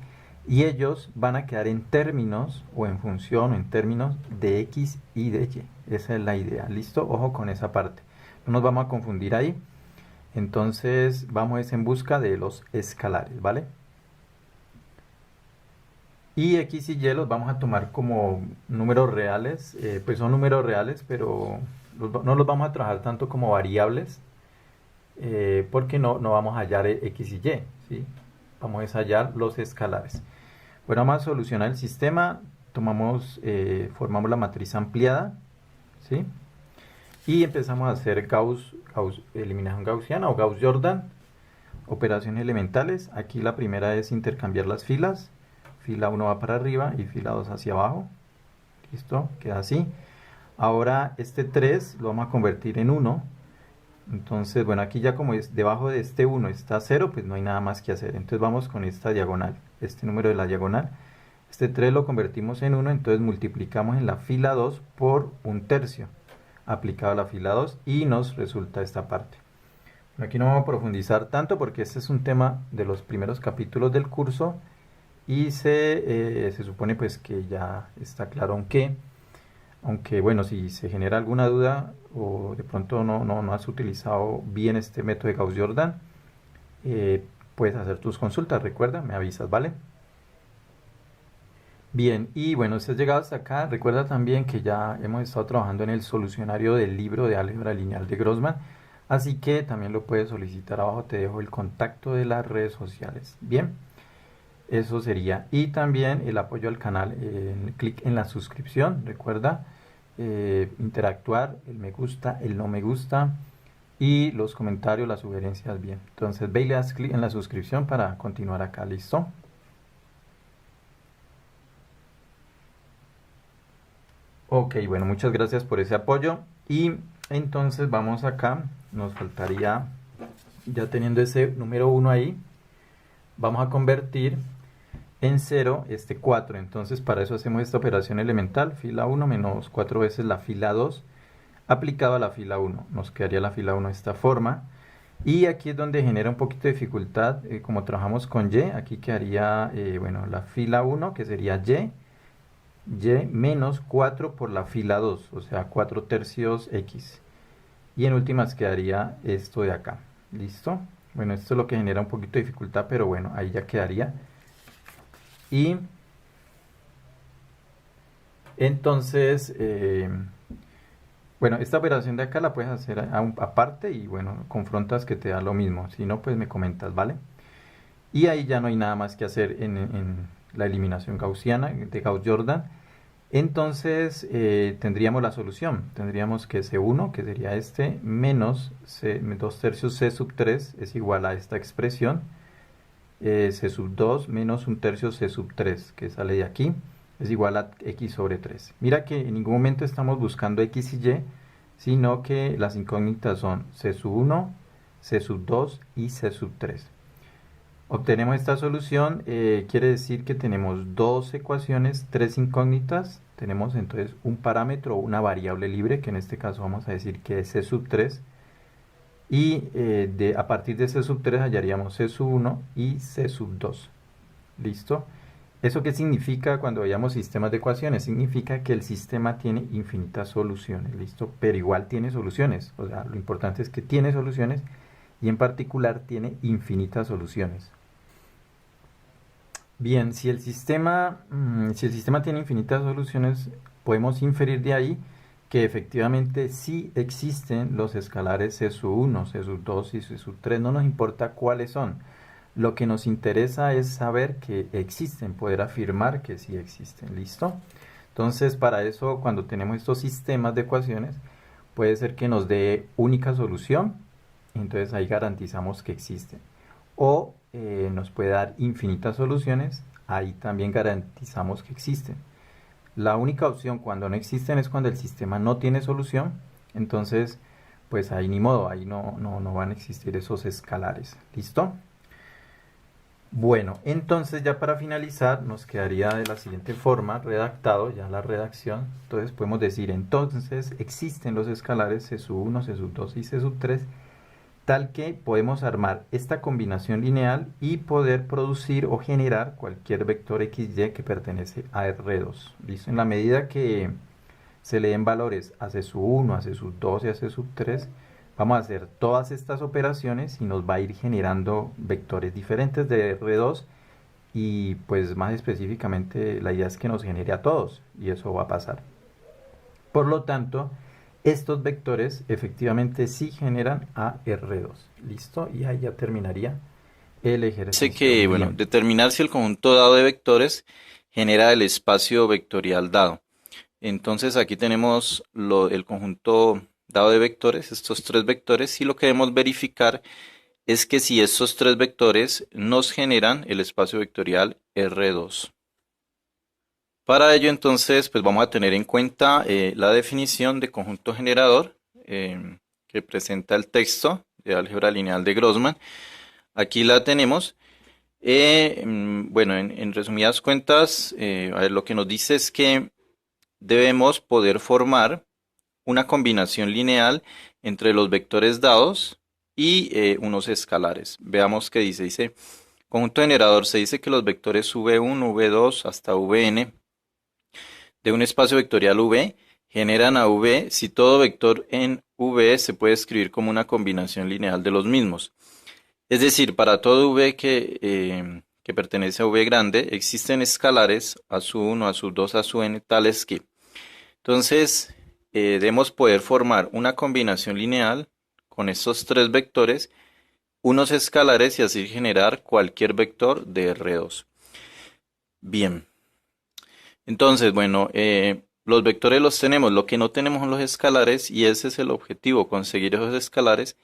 y ellos van a quedar en términos o en función o en términos de X y de Y. Esa es la idea. ¿Listo? Ojo con esa parte. No nos vamos a confundir ahí. Entonces vamos en busca de los escalares, ¿vale? Y X y Y los vamos a tomar como números reales, pues son números reales, pero no los vamos a trabajar tanto como variables, porque no vamos a hallar X y Y, ¿sí? Vamos a hallar los escalares. Bueno, vamos a solucionar el sistema, formamos la matriz ampliada, ¿sí? Y empezamos a hacer eliminación gaussiana o Gauss-Jordan, operaciones elementales. Aquí la primera es intercambiar las filas. Fila 1 va para arriba y fila 2 hacia abajo. Listo, queda así. Ahora este 3 lo vamos a convertir en 1. Entonces, bueno, aquí ya como es debajo de este 1 está 0, pues no hay nada más que hacer. Entonces vamos con esta diagonal, este número de la diagonal. Este 3 lo convertimos en 1, entonces multiplicamos en la fila 2 por 1/3 aplicado a la fila 2 y nos resulta esta parte. Bueno, aquí no vamos a profundizar tanto porque este es un tema de los primeros capítulos del curso. Y se supone pues que ya está claro, aunque bueno, si se genera alguna duda o de pronto no has utilizado bien este método de Gauss-Jordan, puedes hacer tus consultas, recuerda, me avisas, ¿vale? Bien, y bueno, si has llegado hasta acá, recuerda también que ya hemos estado trabajando en el solucionario del libro de álgebra lineal de Grossman, así que también lo puedes solicitar abajo, te dejo el contacto de las redes sociales, ¿bien? Eso sería. Y también el apoyo al canal, clic en la suscripción, recuerda, interactuar, el me gusta, el no me gusta y los comentarios, las sugerencias, bien. Entonces ve y le das clic en la suscripción para continuar acá, ¿listo? Ok, bueno, muchas gracias por ese apoyo. Y entonces vamos acá, nos faltaría, ya teniendo ese número 1 ahí, vamos a convertir en 0 este 4. Entonces para eso hacemos esta operación elemental, fila 1 menos 4 veces la fila 2 aplicado a la fila 1. Nos quedaría la fila 1 de esta forma. Y aquí es donde genera un poquito de dificultad, como trabajamos con Y, aquí quedaría, bueno, la fila 1 que sería Y menos 4 por la fila 2, o sea 4/3 X. Y en últimas quedaría esto de acá. ¿Listo? Bueno, esto es lo que genera un poquito de dificultad, pero bueno, ahí ya quedaría. Y entonces, bueno, esta operación de acá la puedes hacer aparte y bueno, confrontas que te da lo mismo. Si no, pues me comentas, ¿vale? Y ahí ya no hay nada más que hacer en la eliminación gaussiana de Gauss-Jordan. Entonces tendríamos la solución. Tendríamos que C1, que sería este, menos 2/3 C sub 3 es igual a esta expresión. C sub 2 menos 1/3 C sub 3, que sale de aquí, es igual a X sobre 3. Mira que en ningún momento estamos buscando X y Y, sino que las incógnitas son C sub 1, C sub 2 y C sub 3. Obtenemos esta solución, quiere decir que tenemos dos ecuaciones, tres incógnitas. Tenemos entonces un parámetro o una variable libre, que en este caso vamos a decir que es C sub 3. Y a partir de C sub 3 hallaríamos C sub 1 y C sub 2. ¿Listo? ¿Eso qué significa cuando veamos sistemas de ecuaciones? Significa que el sistema tiene infinitas soluciones, ¿listo? Pero igual tiene soluciones. O sea, lo importante es que tiene soluciones y en particular tiene infinitas soluciones. Bien, si el sistema tiene infinitas soluciones, podemos inferir de ahí que efectivamente sí existen los escalares C sub 1, C sub 2 y C sub 3. No nos importa cuáles son. Lo que nos interesa es saber que existen, poder afirmar que sí existen. ¿Listo? Entonces, para eso, cuando tenemos estos sistemas de ecuaciones, Puede ser que nos dé única solución, entonces ahí garantizamos que existen. O nos puede dar infinitas soluciones, ahí también garantizamos que existen. La única opción cuando no existen es cuando el sistema no tiene solución, entonces pues ahí ni modo, ahí no van a existir esos escalares. ¿Listo? Bueno, entonces ya para finalizar nos quedaría de la siguiente forma, redactado ya la redacción. Entonces podemos decir, entonces existen los escalares C sub 1, C sub 2 y C sub 3, tal que podemos armar esta combinación lineal y poder producir o generar cualquier vector XY que pertenece a R2. ¿Listo? En la medida que se le den valores a C sub 1, a C sub 2 y a C sub 3, vamos a hacer todas estas operaciones y nos va a ir generando vectores diferentes de R2 y pues más específicamente la idea es que nos genere a todos y eso va a pasar. Por lo tanto, estos vectores efectivamente sí generan a R2. ¿Listo? Y ahí ya terminaría el Dice ejercicio. que, bueno, Bien. determinar si el conjunto dado de vectores genera el espacio vectorial dado. Entonces aquí tenemos el conjunto dado de vectores, estos tres vectores, y lo que debemos verificar es que si estos tres vectores nos generan el espacio vectorial R2. Para ello entonces pues vamos a tener en cuenta la definición de conjunto generador que presenta el texto de álgebra lineal de Grossman. Aquí la tenemos. Bueno, en resumidas cuentas, a ver, lo que nos dice es que debemos poder formar una combinación lineal entre los vectores dados y unos escalares. Veamos qué dice. Dice, conjunto generador, se dice que los vectores v1, v2 hasta vn de un espacio vectorial v generan a v si todo vector en v se puede escribir como una combinación lineal de los mismos. Es decir, para todo v que pertenece a v grande, existen escalares a su 1, a su 2, a su n, tales que. Entonces, debemos poder formar una combinación lineal con estos tres vectores, unos escalares y así generar cualquier vector de R2. Bien, entonces, bueno, los vectores los tenemos, lo que no tenemos son los escalares y ese es el objetivo, conseguir esos escalares,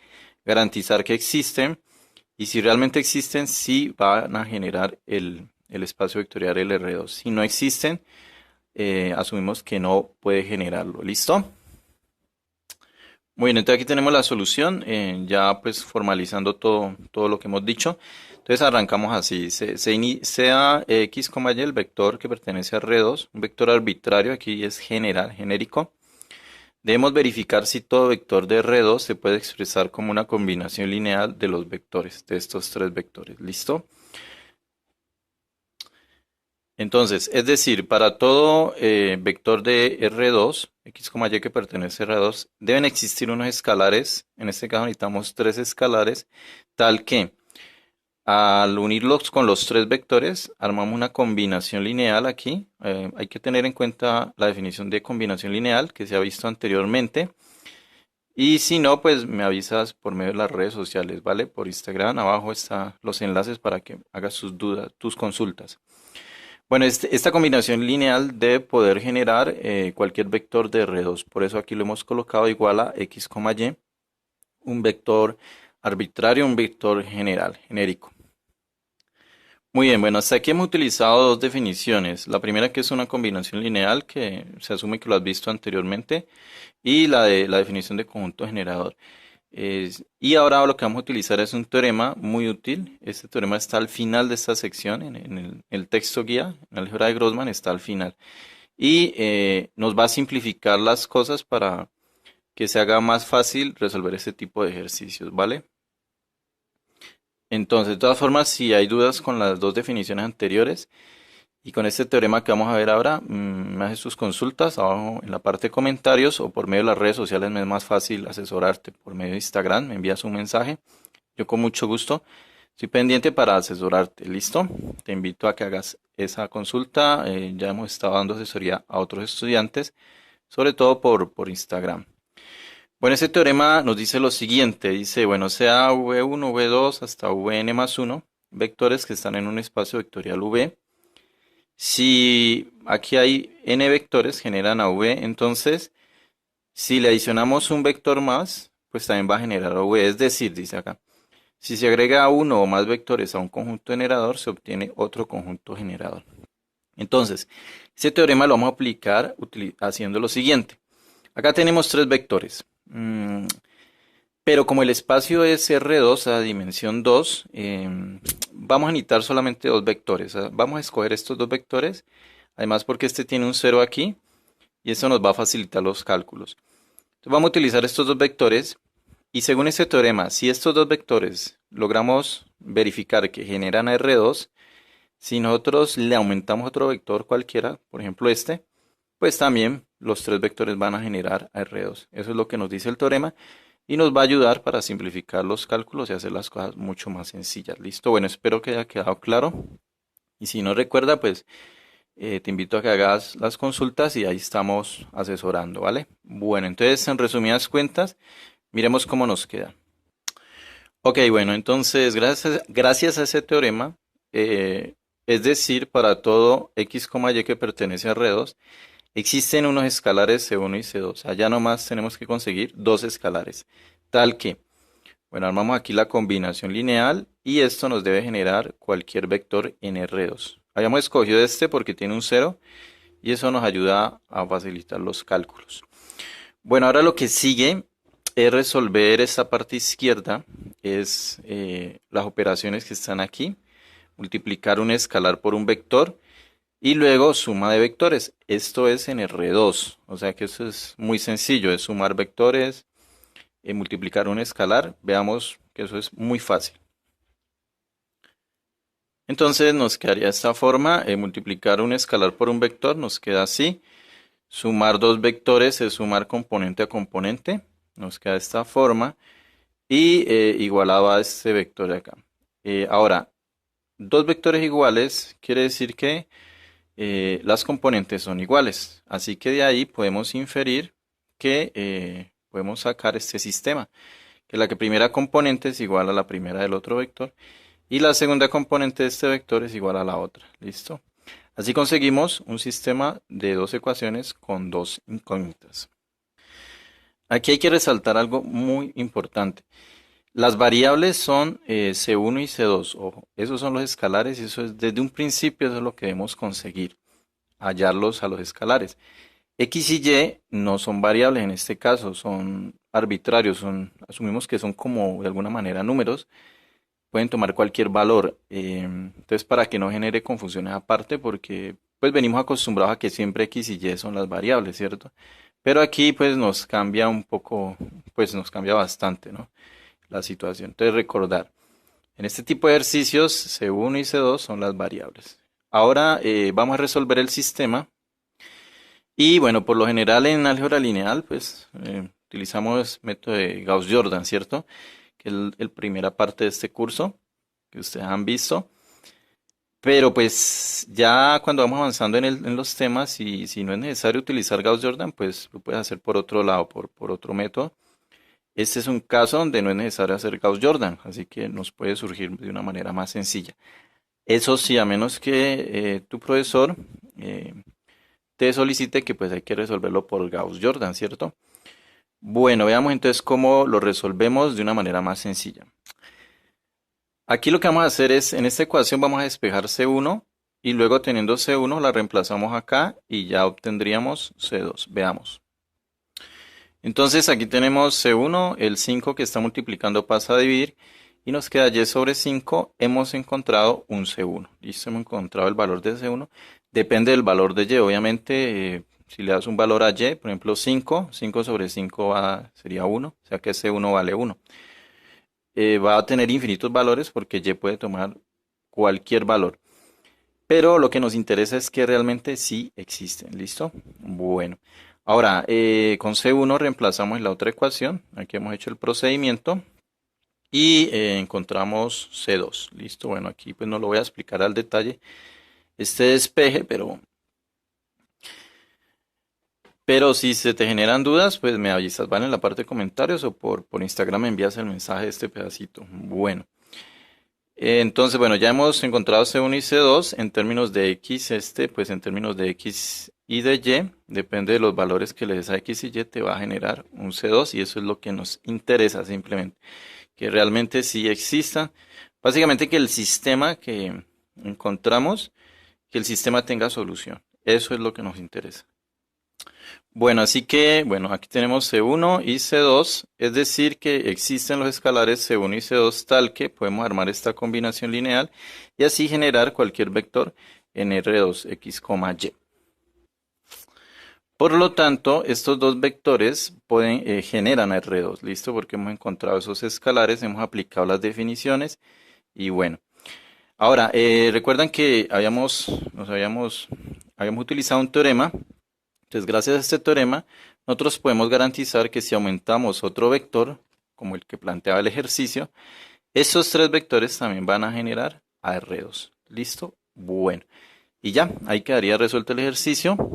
garantizar que existen y si realmente existen, sí van a generar el espacio vectorial el R2. Si no existen, asumimos que no puede generarlo. ¿Listo? Muy bien, entonces aquí tenemos la solución, ya pues formalizando todo lo que hemos dicho. Entonces arrancamos así, sea x, y el vector que pertenece a R2, un vector arbitrario, aquí es general, genérico. Debemos verificar si todo vector de R2 se puede expresar como una combinación lineal de los vectores, de estos tres vectores. ¿Listo? Entonces, es decir, para todo vector de R2, x, y que pertenece a R2, deben existir unos escalares. En este caso necesitamos tres escalares, tal que al unirlos con los tres vectores, armamos una combinación lineal aquí. Hay que tener en cuenta la definición de combinación lineal que se ha visto anteriormente. Y si no, pues me avisas por medio de las redes sociales, ¿vale? Por Instagram, abajo están los enlaces para que hagas tus dudas, tus consultas. Bueno, esta combinación lineal debe poder generar cualquier vector de R2. Por eso aquí lo hemos colocado igual a x, y, un vector arbitrario, un vector general, genérico. Muy bien, bueno, hasta aquí hemos utilizado dos definiciones. La primera que es una combinación lineal, que se asume que lo has visto anteriormente, y la definición de conjunto generador. Y ahora lo que vamos a utilizar es un teorema muy útil. Este teorema está al final de esta sección, en el texto guía, en la álgebra de Grossman está al final. Y nos va a simplificar las cosas para que se haga más fácil resolver este tipo de ejercicios, ¿vale? Entonces, de todas formas, si hay dudas con las dos definiciones anteriores y con este teorema que vamos a ver ahora, me haces tus consultas abajo en la parte de comentarios o por medio de las redes sociales me es más fácil asesorarte por medio de Instagram, me envías un mensaje. Yo con mucho gusto estoy pendiente para asesorarte, ¿listo? Te invito a que hagas esa consulta. Ya hemos estado dando asesoría a otros estudiantes, sobre todo por Instagram. Bueno, este teorema nos dice lo siguiente, dice, bueno, sea v1, v2 hasta vn más 1, vectores que están en un espacio vectorial v. Si aquí hay n vectores generan a v, entonces Si le adicionamos un vector más, pues también va a generar V. Es decir, dice acá, si se agrega uno o más vectores a un conjunto generador, se obtiene otro conjunto generador. Entonces, este teorema lo vamos a aplicar haciendo lo siguiente. Acá tenemos tres vectores. Pero como el espacio es R2 a dimensión 2, vamos a necesitar solamente dos vectores. Vamos a escoger estos dos vectores, además porque este tiene un 0 aquí, y eso nos va a facilitar los cálculos. Entonces vamos a utilizar estos dos vectores, y según este teorema, si estos dos vectores logramos verificar que generan a R2, si nosotros le aumentamos otro vector cualquiera, por ejemplo este, pues también los tres vectores van a generar a R2. Eso es lo que nos dice el teorema y nos va a ayudar para simplificar los cálculos y hacer las cosas mucho más sencillas. ¿Listo? Bueno, espero que haya quedado claro. Y si no recuerda, pues te invito a que hagas las consultas y ahí estamos asesorando, ¿vale? Bueno, entonces en resumidas cuentas, miremos cómo nos queda. Ok, bueno, entonces gracias a ese teorema, es decir, para todo x, y que pertenece a R2, existen unos escalares C1 y C2. Allá nomás tenemos que conseguir dos escalares. Tal que, bueno, armamos aquí la combinación lineal y esto nos debe generar cualquier vector en R2. Habíamos escogido este porque tiene un 0 y eso nos ayuda a facilitar los cálculos. Bueno, ahora lo que sigue es resolver esta parte izquierda, es las operaciones que están aquí. Multiplicar un escalar por un vector y luego suma de vectores. Esto es en R2, o sea que eso es muy sencillo, es sumar vectores, multiplicar un escalar. Veamos que eso es muy fácil. Entonces nos quedaría de esta forma, multiplicar un escalar por un vector, nos queda así. Sumar dos vectores es sumar componente a componente, nos queda de esta forma. Y igualado a este vector de acá. Ahora, dos vectores iguales quiere decir que las componentes son iguales. Así que de ahí podemos inferir que podemos sacar este sistema. Que la primera componente es igual a la primera del otro vector. Y la segunda componente de este vector es igual a la otra. ¿Listo? Así conseguimos un sistema de dos ecuaciones con dos incógnitas. Aquí hay que resaltar algo muy importante. Las variables son C1 y C2. Ojo, esos son los escalares y eso es desde un principio, eso es lo que debemos conseguir, hallarlos a los escalares. X y Y no son variables en este caso, son arbitrarios, asumimos que son como de alguna manera números, pueden tomar cualquier valor. Entonces, para que no genere confusiones aparte, porque pues venimos acostumbrados a que siempre X y Y son las variables, ¿cierto? Pero aquí pues nos cambia un poco, pues nos cambia bastante, ¿no? La situación. Entonces recordar, en este tipo de ejercicios C1 y C2 son las variables. Ahora vamos a resolver el sistema y bueno, por lo general en álgebra lineal pues utilizamos método de Gauss-Jordan, ¿cierto? Que es la primera parte de este curso que ustedes han visto. Pero pues ya cuando vamos avanzando en los temas y si no es necesario utilizar Gauss-Jordan, pues lo puedes hacer por otro lado, por otro método. Este es un caso donde no es necesario hacer Gauss-Jordan, así que nos puede surgir de una manera más sencilla. Eso sí, a menos que tu profesor te solicite que pues hay que resolverlo por Gauss-Jordan, ¿cierto? Bueno, veamos entonces cómo lo resolvemos de una manera más sencilla. Aquí lo que vamos a hacer es, en esta ecuación vamos a despejar C1 y luego teniendo C1 la reemplazamos acá y ya obtendríamos C2. Veamos. Entonces aquí tenemos C1, el 5 que está multiplicando pasa a dividir y nos queda Y sobre 5. Hemos encontrado un C1. Listo, hemos encontrado el valor de C1. Depende del valor de Y. Obviamente, si le das un valor a Y, por ejemplo 5, 5 sobre 5 sería 1, o sea que C1 vale 1. Va a tener infinitos valores porque Y puede tomar cualquier valor. Pero lo que nos interesa es que realmente sí existen. ¿Listo? Bueno. Ahora, con C1 reemplazamos la otra ecuación. Aquí hemos hecho el procedimiento. Y encontramos C2. ¿Listo? Bueno, aquí pues no lo voy a explicar al detalle este despeje, pero si se te generan dudas, pues me avisas, ¿vale? En la parte de comentarios o por Instagram me envías el mensaje de este pedacito. Bueno. Entonces, bueno, ya hemos encontrado C1 y C2 en términos de X, pues en términos de X y de y, depende de los valores que le des a x y y, te va a generar un C2 y eso es lo que nos interesa simplemente, que realmente sí exista. Básicamente que el sistema que encontramos, que el sistema tenga solución. Eso es lo que nos interesa. Bueno, así que, bueno, aquí tenemos C1 y C2, es decir que existen los escalares C1 y C2 tal que podemos armar esta combinación lineal y así generar cualquier vector en R2, X, Y. Por lo tanto, estos dos vectores generan R2, ¿listo? Porque hemos encontrado esos escalares, hemos aplicado las definiciones y bueno. Ahora, recuerdan que habíamos utilizado un teorema. Entonces, gracias a este teorema, nosotros podemos garantizar que si aumentamos otro vector, como el que planteaba el ejercicio, esos tres vectores también van a generar a R2. ¿Listo? Bueno, y ya, ahí quedaría resuelto el ejercicio.